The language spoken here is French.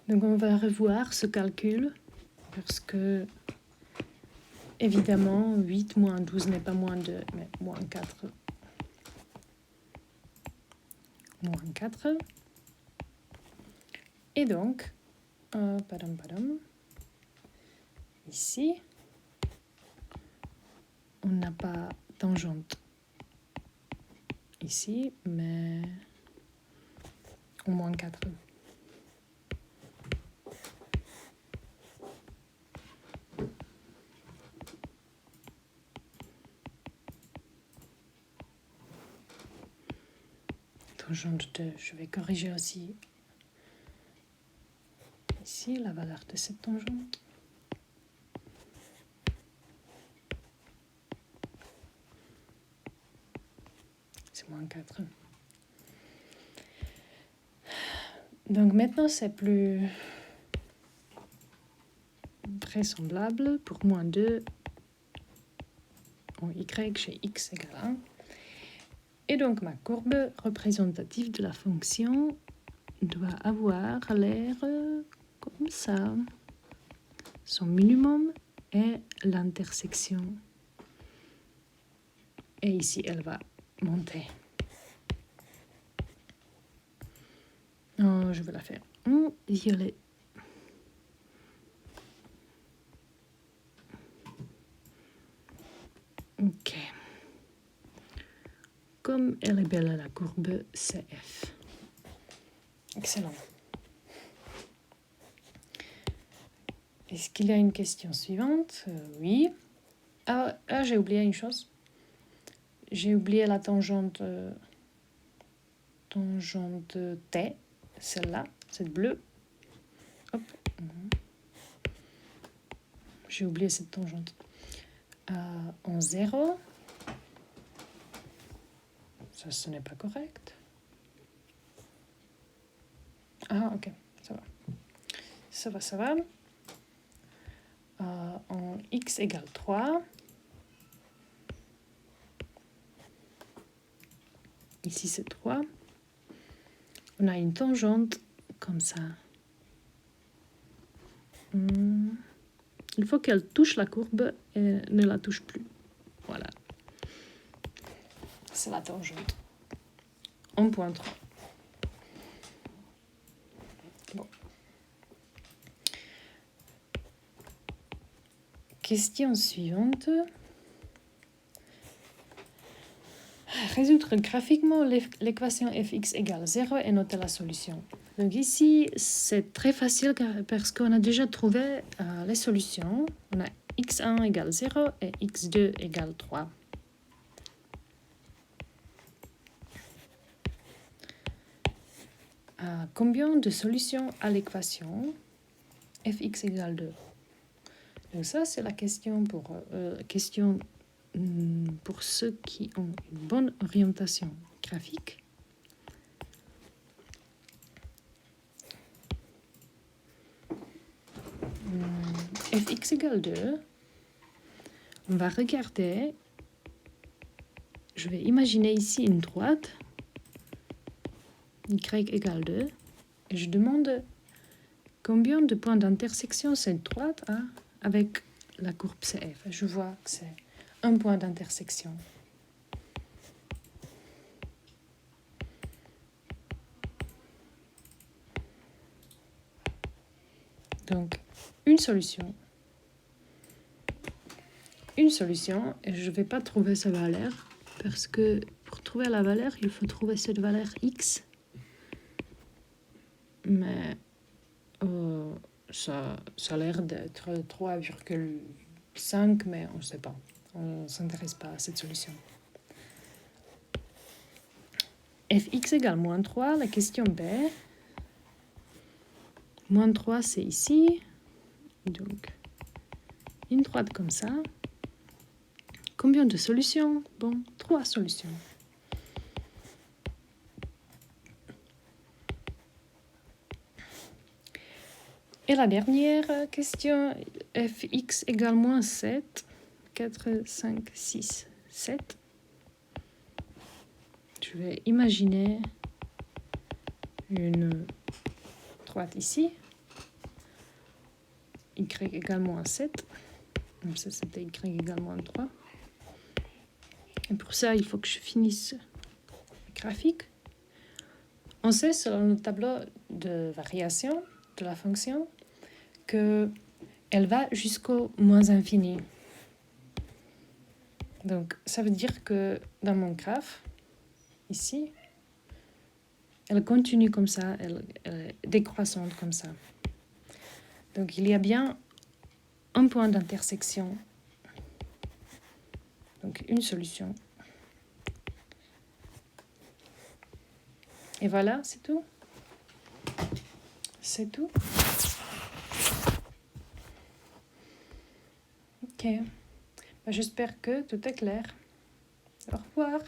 Donc on va revoir ce calcul parce que évidemment 8 moins 12 n'est pas moins 2 mais moins 4. Moins 4. Et donc, ici, on n'a pas tangente ici, mais au moins 4. Tangente de, je vais corriger aussi ici la valeur de cette tangente. C'est moins 4. Donc maintenant, c'est plus vraisemblable pour moins 2 en y chez x égale 1. Et donc ma courbe représentative de la fonction doit avoir l'air comme ça. Son minimum est l'intersection. Et ici, elle va monter. Je vais la faire en violet. Ok. Comme elle est belle la courbe CF. Excellent. Est-ce qu'il y a une question suivante? Oui. Ah, j'ai oublié une chose. J'ai oublié la tangente T, celle-là, cette bleue. Hop. J'ai oublié cette tangente. En 0. Ça, ce n'est pas correct. Ah, ok, ça va. Ça va. En x égale 3. Ici, c'est 3. On a une tangente comme ça. Il faut qu'elle touche la courbe et ne la touche plus. Voilà. C'est la tangente. En point 3. Bon. Question suivante. Résoudre graphiquement l'équation fx égale 0 et noter la solution. Donc ici, c'est très facile parce qu'on a déjà trouvé les solutions. On a x1 égale 0 et x2 égale 3. Combien de solutions à l'équation fx égale 2? Donc ça, c'est la question pour ceux qui ont une bonne orientation graphique. Fx égale 2. On va regarder. Je vais imaginer ici une droite. Y égale 2. Et je demande combien de points d'intersection cette droite a avec la courbe CF. Je vois que c'est un point d'intersection. Donc, une solution. Et je ne vais pas trouver sa valeur, parce que pour trouver la valeur, il faut trouver cette valeur x. Mais ça a l'air d'être 3,5, mais on ne sait pas. On ne s'intéresse pas à cette solution. Fx égale moins 3, la question B. Moins 3, c'est ici. Donc, une droite comme ça. Combien de solutions? Bon, 3 solutions. Et la dernière question, fx égale moins 7. 4, 5, 6, 7. Je vais imaginer une droite ici. y égale moins 7. Donc ça, c'était y égale moins 3. Et pour ça, il faut que je finisse le graphique. On sait, selon le tableau de variation de la fonction, qu'elle va jusqu'au moins infini. Donc, ça veut dire que dans mon graphe, ici, elle continue comme ça, elle est décroissante comme ça. Donc, il y a bien un point d'intersection. Donc, une solution. Et voilà, c'est tout. C'est tout. Ok. J'espère que tout est clair. Au revoir.